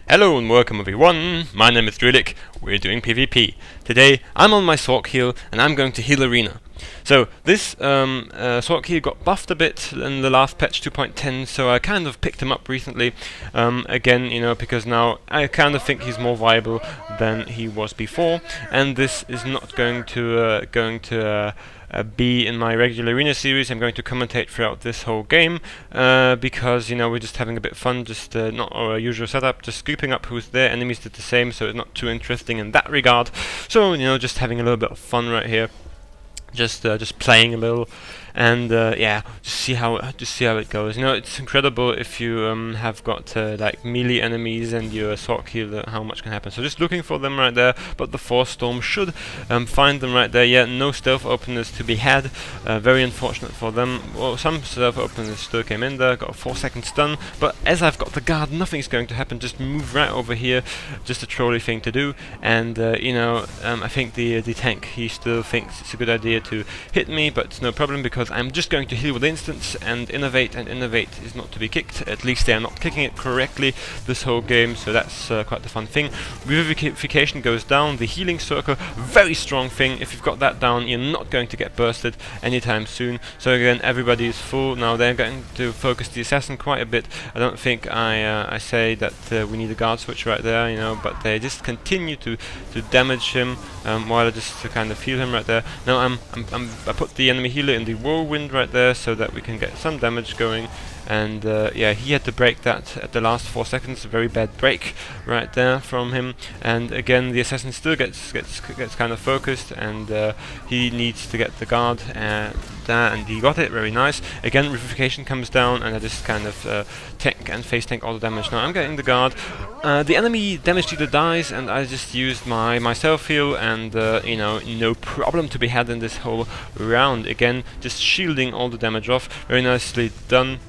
Hello and welcome everyone, my name is Drewlik, we're doing PvP. Today I'm on my Sork heal and I'm going to heal arena. So this Sork heal got buffed a bit in the last patch 2.10, so I kind of picked him up recently again, you know, because now I kind of think he's more viable than he was before, and this is not going to be in my regular arena series. I'm going to commentate throughout this whole game because, you know, we're just having a bit of fun, just not our usual setup, just scooping up who's there. Enemies did the same, so it's not too interesting in that regard. So, you know, just having a little bit of fun right here, just playing a little, and yeah, just see how it goes. You know, it's incredible if you have got like melee enemies and your Sork heal, how much can happen. So just looking for them right there, but the Force Storm should find them right there. Yeah, no stealth openers to be had. Very unfortunate for them. Well, some stealth openers still came in there, got a 4-second stun, but as I've got the guard, nothing's going to happen. Just move right over here, just a trolly thing to do. And you know, I think the tank, he still thinks it's a good idea to hit me, but it's no problem because I'm just going to heal with instants and innovate is not to be kicked. At least they are not kicking it correctly this whole game, so that's quite the fun thing. Revivification goes down, the healing circle, very strong thing. If you've got that down, you're not going to get bursted anytime soon. So again, everybody is full. Now they're going to focus the assassin quite a bit. I don't think I say that we need a guard switch right there, you know, but they just continue to damage him while I just kind of heal him right there. Now I put the enemy healer in the whirlwind right there so that we can get some damage going, and yeah, he had to break that at the last 4 seconds. A very bad break right there from him, and again the assassin still gets kind of focused, and he needs to get the guard there, and he got it. Very nice. Again, revivification comes down, and I just kind of tank and face tank all the damage. Now I'm getting the guard. The enemy damage dealer dies, and I just used my self heal, and you know, no problem to be had in this whole round. Again, just shielding all the damage off. Very nicely done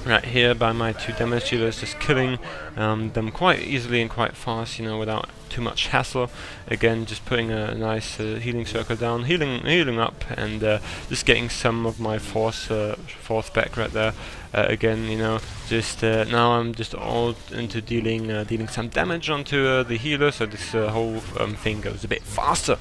right here by my two damage dealers, just killing them quite easily and quite fast, you know, without too much hassle. Again, just putting a nice healing circle down, healing up, and just getting some of my force back right there. Again, you know, just now I'm just all into dealing some damage onto the healer, so this whole thing goes a bit faster.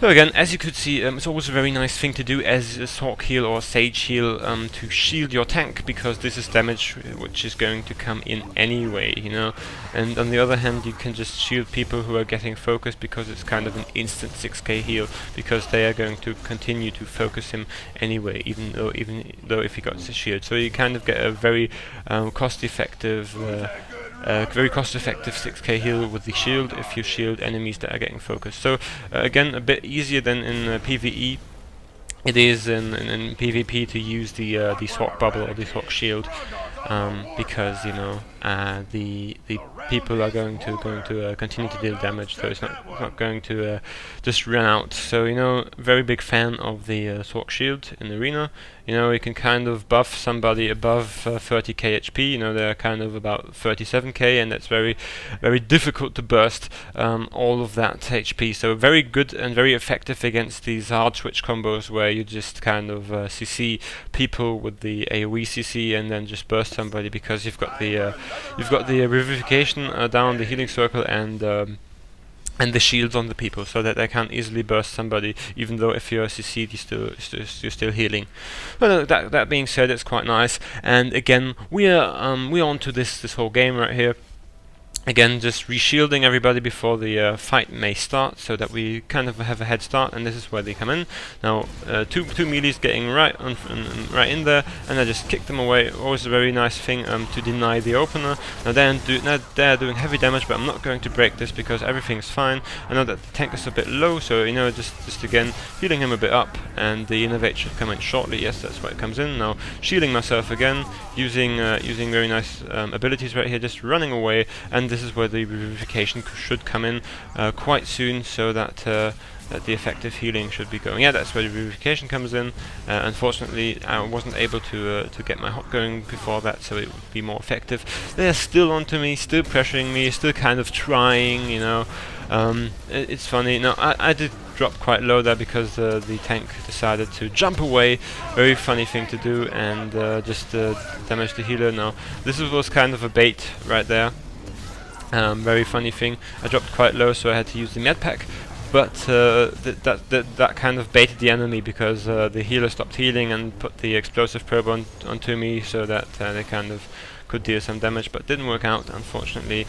So again, as you could see, it's always a very nice thing to do as a Sork heal or Sage heal to shield your tank, because this is damage which is going to come in anyway, you know. And on the other hand, you can just shield people who are getting focused, because it's kind of an instant 6k heal, because they are going to continue to focus him anyway, even though if he got the shield. So you kind of get a very cost-effective 6k heal with the shield if you shield enemies that are getting focused. So again, a bit easier than in PvE. It is in PvP to use the Sork bubble or the Sork shield, because, you know, the people are going to continue to deal damage, so it's not going to just run out. So, you know, very big fan of the Sork shield in arena. You know, you can kind of buff somebody above 30k HP. You know, they're kind of about 37k, and that's very difficult to burst all of that HP. So very good and very effective against these hard switch combos where you just kind of CC people with the AoE CC and then just burst somebody, because you've got the revivification down, the healing circle, and the shields on the people, so that they can't easily burst somebody, even though if you're CC'd, you're still healing. But that being said, it's quite nice. And again, we're on to this whole game right here. Again, just re-shielding everybody before the fight may start, so that we kind of have a head start, and this is where they come in. Now, two melees getting right in there, and I just kick them away. Always a very nice thing to deny the opener. Now they're doing heavy damage, but I'm not going to break this because everything's fine. I know that the tank is a bit low, so, you know, just again healing him a bit up, and the innovate should come in shortly. Yes, that's why it comes in. Now shielding myself again, using very nice abilities right here, just running away, and this is where the revivification should come in quite soon, so that that the effective healing should be going. Yeah, that's where the revivification comes in. Unfortunately, I wasn't able to get my hot going before that, so it would be more effective. They're still onto me, still pressuring me, still kind of trying, you know. It's funny. Now, I did drop quite low there because the tank decided to jump away. Very funny thing to do, and just damage the healer. Now, this was kind of a bait right there. Very funny thing, I dropped quite low, so I had to use the med pack, but that kind of baited the enemy, because the healer stopped healing and put the explosive probe onto me, so that they kind of could deal some damage, but didn't work out, unfortunately.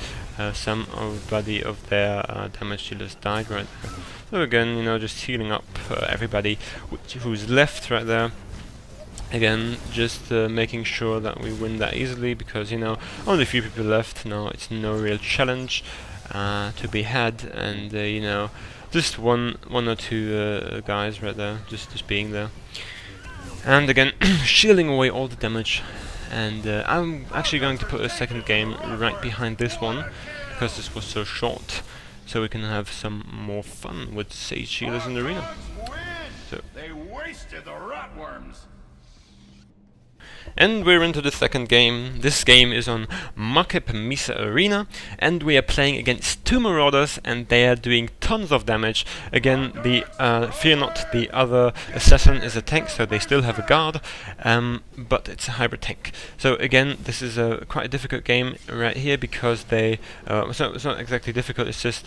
Somebody of their damage dealers died right there. So again, you know, just healing up everybody who's left right there. Again, just making sure that we win that easily, because, you know, only a few people left. No, it's no real challenge to be had, and you know, just one or two guys right there, just being there, and again shielding away all the damage. And I'm actually going to put a second game right behind this one, because this was so short, so we can have some more fun with Sage Healers in the arena. So. They wasted the rotworms. And we're into the second game. This game is on Makep Misa Arena, and we are playing against two Marauders, and they are doing tons of damage. Again, the fear not, the other assassin is a tank, so they still have a guard, but it's a hybrid tank. So again, this is quite a difficult game right here, because they it's not exactly difficult, it's just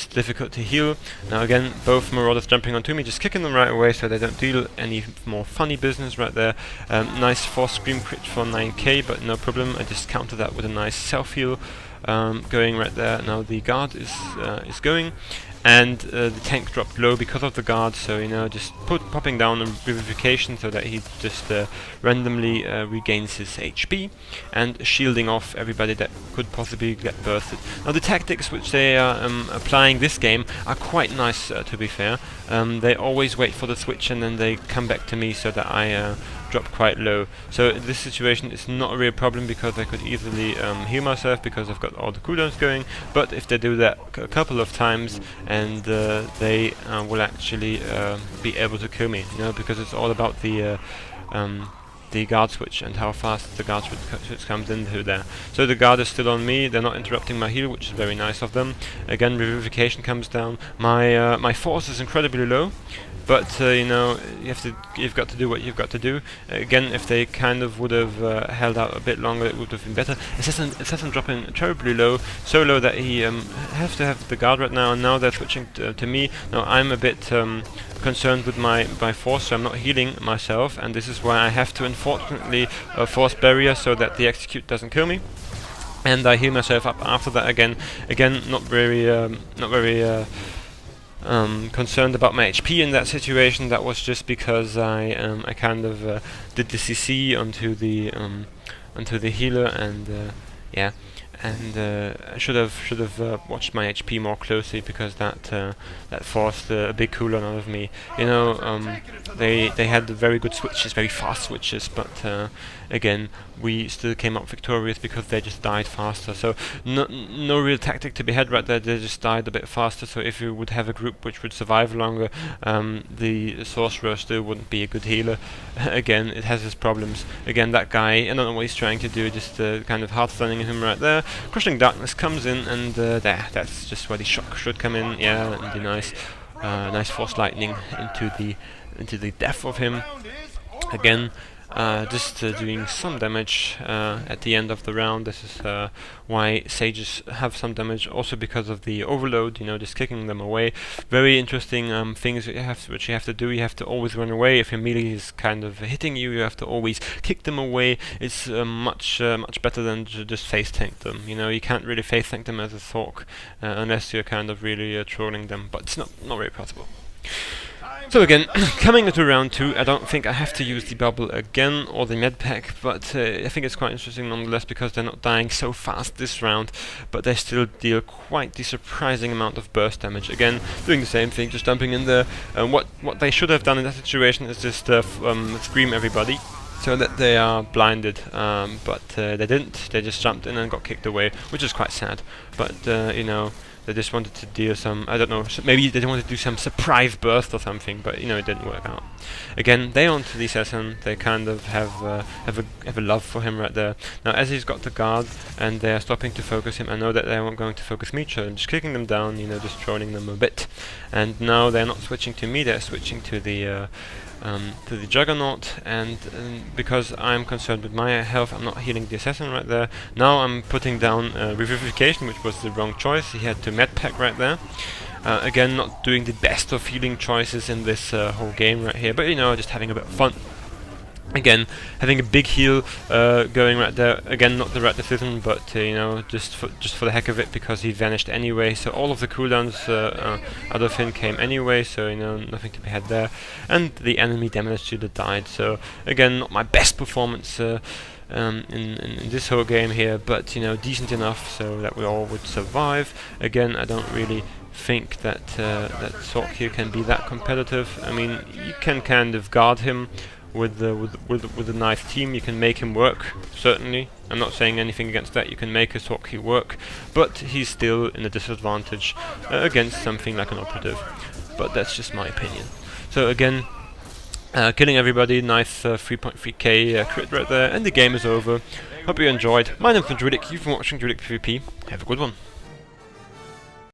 difficult to heal. Now again, both Marauders jumping onto me, just kicking them right away so they don't deal any more funny business right there. Nice force scream crit for 9k, but no problem, I just counter that with a nice self-heal going right there. Now the guard is going, and the tank dropped low because of the guard, so, you know, just popping down a vivification so that he just randomly regains his HP, and shielding off everybody that could possibly get bursted. Now the tactics which they are applying this game are quite nice, to be fair. They always wait for the switch and then they come back to me, so that I drop quite low. So this situation is not a real problem, because I could easily heal myself, because I've got all the cooldowns going. But if they do that a couple of times, and they will actually be able to kill me, you know, because it's all about the guard switch and how fast the guard switch comes into there. So the guard is still on me, they're not interrupting my heal, which is very nice of them. Again, revivification comes down. My force is incredibly low, but you know, you've got to do what you've got to do. Again, if they kind of would have held out a bit longer, it would have been better. Assassin dropping terribly low, so low that he has to have the guard right now, and now they're switching to me. Now I'm a bit concerned with my force, so I'm not healing myself, and this is why I have to unfortunately force barrier so that the execute doesn't kill me. And I heal myself up after that again. Again, not very concerned about my HP in that situation. That was just because I kind of did the CC onto the healer, and yeah. And I should have watched my HP more closely, because that forced a big cooldown out of me. You know, they had very good switches, very fast switches, but again, we still came up victorious because they just died faster. So no real tactic to be had right there. They just died a bit faster. So if you would have a group which would survive longer, the sorcerer still wouldn't be a good healer. Again, it has its problems. Again, that guy, I don't know what he's trying to do, just kind of hard stunning him right there. Crushing Darkness comes in, and that's just where the shock should come in. Yeah, and the nice Force Lightning into the death of him. Again, just doing some damage at the end of the round. This is why sages have some damage, also because of the overload, you know, just kicking them away. Very interesting things which you have to do. You have to always run away. If your melee is kind of hitting you, you have to always kick them away. It's much better than to just face tank them. You know, you can't really face tank them as a Thork unless you're kind of really trolling them, but it's not very possible. So again, coming into round 2, I don't think I have to use the bubble again or the med pack, but I think it's quite interesting nonetheless, because they're not dying so fast this round, but they still deal quite the surprising amount of burst damage. Again, doing the same thing, just dumping in there. What they should have done in that situation is just scream everybody, so that they are blinded, but they didn't. They just jumped in and got kicked away, which is quite sad. But you know, They just wanted to deal some, I don't know, maybe they wanted to do some surprise burst or something, but you know, it didn't work out. Again, they onto the assassin. They kind of have a love for him right there. Now, as he's got the guard and they're stopping to focus him, I know that they weren't going to focus me, so I'm just kicking them down, you know, just trolling them a bit. And now they're not switching to me; they're switching to the Juggernaut, and because I'm concerned with my health, I'm not healing the assassin right there. Now I'm putting down Revivification, which was the wrong choice. He had to medpack right there. Again, not doing the best of healing choices in this whole game right here, but you know, just having a bit of fun. Again, having a big heal going right there. Again, not the right decision, but you know, just for the heck of it, because he vanished anyway. So all of the cooldowns out of him came anyway. So you know, nothing to be had there. And the enemy damage shooter died. So again, not my best performance in this whole game here, but you know, decent enough so that we all would survive. Again, I don't really think that that SWToR here can be that competitive. I mean, you can kind of guard him with a nice team. You can make him work, certainly. I'm not saying anything against that. You can make a SWToR here work, but he's still in a disadvantage against something like an operative. But that's just my opinion. So again, killing everybody, nice 3.3k crit right there, and the game is over. Hope you enjoyed. My name's Drewlik. You've been watching Drewlik PvP. Have a good one.